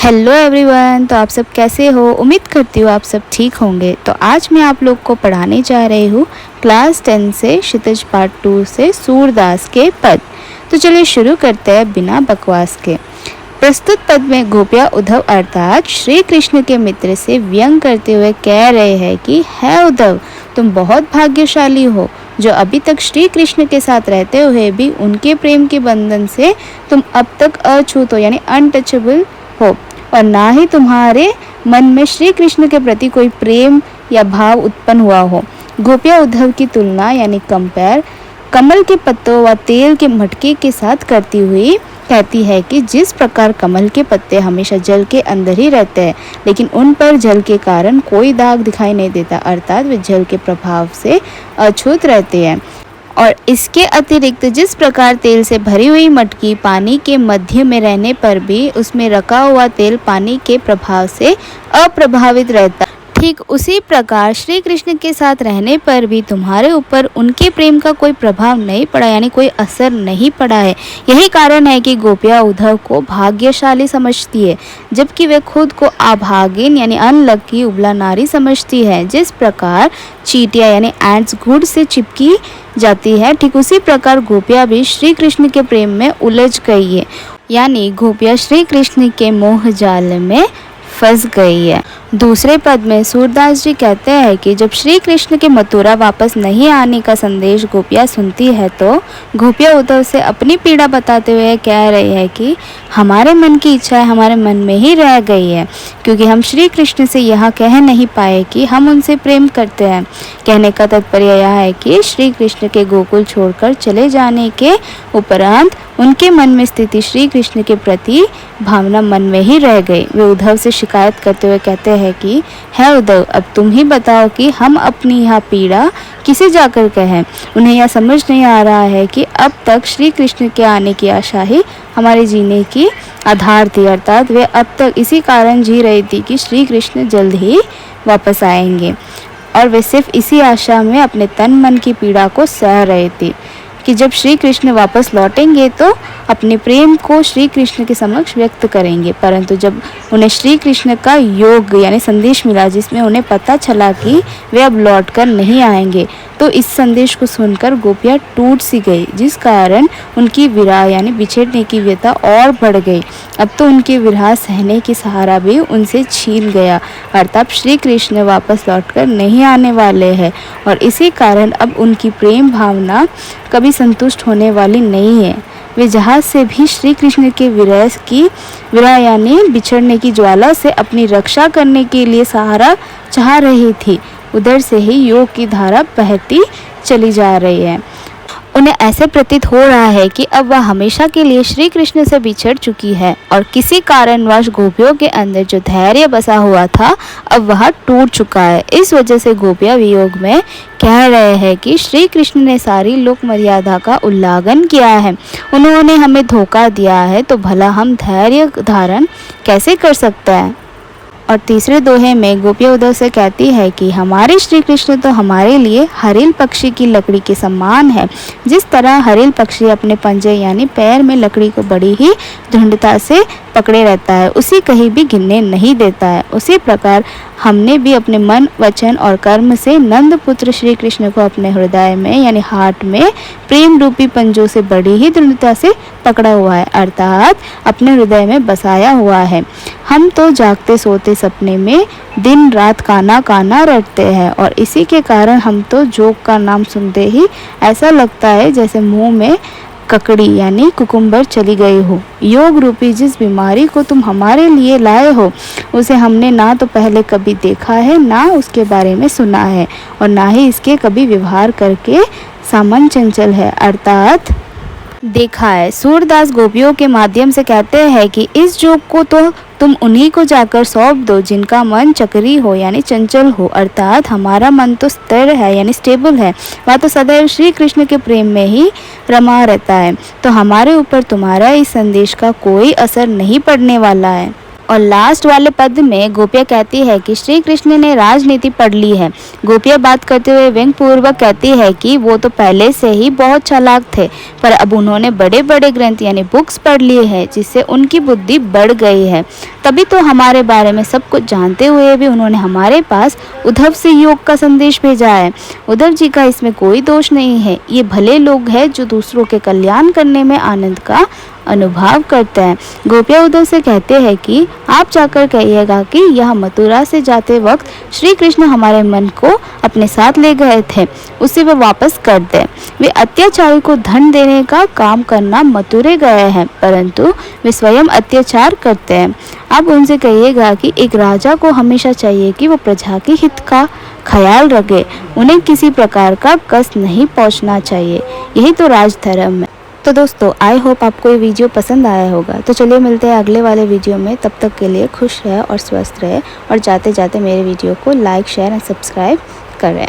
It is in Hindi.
Hello everyone. तो आप सब कैसे हो? उम्मीद करती हूँ आप सब ठीक होंगे। तो आज मैं आप लोग को पढ़ाने जा रही हूँ क्लास 10 से क्षितिज पार्ट 2 से सूरदास के पद। तो चलिए शुरू करते हैं बिना बकवास के। प्रस्तुत पद में गोपिया उद्धव अर्थात श्री कृष्ण के मित्र से व्यंग करते हुए कह रहे हैं कि है उद्धव, तुम बहुत भाग्यशाली हो जो अभी तक श्री कृष्ण के साथ रहते हुए भी उनके प्रेम के बंधन से तुम अब तक अछूत हो यानी अनटचेबल हो, और ना ही तुम्हारे मन में श्री कृष्ण के प्रति कोई प्रेम या भाव उत्पन्न हुआ हो। गोपिया उद्धव की तुलना यानी कंपेयर कमल के पत्तों व तेल के मटके के साथ करती हुई कहती है कि जिस प्रकार कमल के पत्ते हमेशा जल के अंदर ही रहते हैं लेकिन उन पर जल के कारण कोई दाग दिखाई नहीं देता, अर्थात वे जल के प्रभाव से अछूत रहते हैं। और इसके अतिरिक्त जिस प्रकार तेल से भरी हुई मटकी पानी के मध्य में रहने पर भी उसमें रखा हुआ तेल पानी के प्रभाव से अप्रभावित रहता, ठीक उसी प्रकार श्री कृष्ण के साथ रहने पर भी तुम्हारे ऊपर उनके प्रेम का कोई प्रभाव नहीं पड़ा यानी कोई असर नहीं पड़ा है। यही कारण है कि गोपिया उद्धव को भाग्यशाली समझती है जबकि वे खुद को अभागिन यानी अनलकी उबला नारी समझती है। जिस प्रकार चींटियां यानी एंट्स गुड़ से चिपकी जाती है, ठीक उसी प्रकार गोपिया भी श्री कृष्ण के प्रेम में उलझ गई है, यानी गोपिया श्री कृष्ण के मोह जाल में फंस गई है। दूसरे पद में सूरदास जी कहते हैं कि जब श्री कृष्ण के मथुरा वापस नहीं आने का संदेश गोपिया सुनती है तो गोपिया उद्धव से अपनी पीड़ा बताते हुए कह रही है कि हमारे मन की इच्छाएं हमारे मन में ही रह गई है क्योंकि हम श्री कृष्ण से यह कह नहीं पाए कि हम उनसे प्रेम करते हैं। कहने का तात्पर्य यह है कि श्री कृष्ण के गोकुल छोड़कर चले जाने के उपरांत उनके मन में स्थिति श्री कृष्ण के प्रति भावना मन में ही रह गई। वे उद्धव से शिकायत करते हुए कहते हैं कि है उद्धव, अब तुम ही बताओ कि हम अपनी यह पीड़ा किसे जाकर कहें। उन्हें यह समझ नहीं आ रहा है कि अब तक श्री कृष्ण के आने की आशा ही हमारे जीने की आधार थी, अर्थात वे अब तक इसी कारण जी रही थी कि श्री कृष्ण जल्द ही वापस आएंगे और वे सिर्फ इसी आशा में अपने तन मन की पीड़ा को सह रहे थे कि जब श्री कृष्ण वापस लौटेंगे तो अपने प्रेम को श्री कृष्ण के समक्ष व्यक्त करेंगे। परंतु जब उन्हें श्री कृष्ण का योग यानी संदेश मिला जिसमें उन्हें पता चला कि वे अब लौटकर नहीं आएंगे, तो इस संदेश को सुनकर गोपियाँ टूट सी गई, जिस कारण उनकी विरह यानी बिछड़ने की व्यथा और बढ़ गई। अब तो उनके विरह सहने की सहारा भी उनसे छीन गया, अर्थात श्री कृष्ण वापस लौटकर नहीं आने वाले हैं और इसी कारण अब उनकी प्रेम भावना कभी संतुष्ट होने वाली नहीं है। वे जहाज से भी श्री कृष्ण के विरह यानी बिछड़ने की ज्वाला से अपनी रक्षा करने के लिए सहारा चाह रही थी, उधर से ही योग की धारा बहती चली जा रही है। उन्हें ऐसे प्रतीत हो रहा है कि अब वह हमेशा के लिए श्री कृष्ण से बिछड़ चुकी है और किसी कारणवश गोपियों के अंदर जो धैर्य बसा हुआ था अब वह टूट चुका है। इस वजह से गोपियां वियोग में कह रहे हैं कि श्री कृष्ण ने सारी लोक मर्यादा का उल्लंघन किया है, उन्होंने हमें धोखा दिया है, तो भला हम धैर्य धारण कैसे कर सकते हैं। और तीसरे दोहे में गोपिया उद्धव से कहती है कि हमारे श्री कृष्ण तो हमारे लिए हरिल पक्षी की लकड़ी के समान है। जिस तरह हरिल पक्षी अपने पंजे यानी पैर में लकड़ी को बड़ी ही दृढ़ता से पकड़े रहता है, उसी कहीं भी गिरने नहीं देता है, उसी प्रकार हमने भी अपने मन वचन और कर्म से नंद पुत्र श्री कृष्ण को अपने हृदय में यानी हार्ट में प्रेम रूपी पंजों से बड़ी ही दृढ़ता से पकड़ा हुआ है, अर्थात अपने हृदय में बसाया हुआ है। हम तो जागते सोते सपने में दिन रात काना काना रटते हैं और इसी के कारण हम तो जोग का नाम सुनते ही ऐसा लगता है जैसे मुंह में ककड़ी यानी कुकुम्बर चली गई हो। योग रूपी जिस बीमारी को तुम हमारे लिए लाए हो उसे हमने ना तो पहले कभी देखा है, ना उसके बारे में सुना है और ना ही इसके कभी व्यवहार करके सामन चंचल है, अर्थात देखा है। सूरदास गोपियों के माध्यम से कहते हैं कि इस जोग को तो तुम उन्हीं को जाकर सौंप दो जिनका मन चक्री हो यानी चंचल हो, अर्थात हमारा मन तो स्थिर है यानी स्टेबल है, वह तो सदैव श्री कृष्ण के प्रेम में ही रमा रहता है, तो हमारे ऊपर तुम्हारा इस संदेश का कोई असर नहीं पड़ने वाला है। और लास्ट वाले पद में गोपिया कहती है कि श्री कृष्ण ने राजनीति पढ़ ली है। गोपिया बात करते हुए व्यंग पूर्वक कहती है कि वो तो पहले से ही बहुत चालाक थे, पर अब उन्होंने बड़े बड़े ग्रंथ यानी बुक्स पढ़ लिए हैं जिससे उनकी बुद्धि बढ़ गई है। तभी तो हमारे बारे में सब कुछ जानते हुए भी उन्होंने हमारे पास उद्धव से योग का संदेश भेजा है। उद्धव जी का इसमें कोई दोष नहीं है। ये भले लोग हैं जो दूसरों के कल्याण करने में आनंद का अनुभव करते हैं। गोपियाँ उद्धव से कहते हैं कि आप जाकर कहिएगा कि यह मथुरा से जाते वक्त श्री कृष्ण हमारे मन को अपने साथ ले गए थे, उसे वे वापस कर दें। वे अत्याचारी को धन देने का काम करना मथुरे गए हैं, परंतु वे स्वयं अत्याचार करते हैं। आप उनसे कहिएगा कि एक राजा को हमेशा चाहिए कि वो प्रजा के हित का ख्याल रखे, उन्हें किसी प्रकार का कष्ट नहीं पहुंचना चाहिए। यही तो राजधर्म है। तो दोस्तों, आई होप आपको ये वीडियो पसंद आया होगा। तो चलिए मिलते हैं अगले वाले वीडियो में। तब तक के लिए खुश रहे और स्वस्थ रहे, और जाते जाते मेरे वीडियो को लाइक, शेयर एंड सब्सक्राइब करें।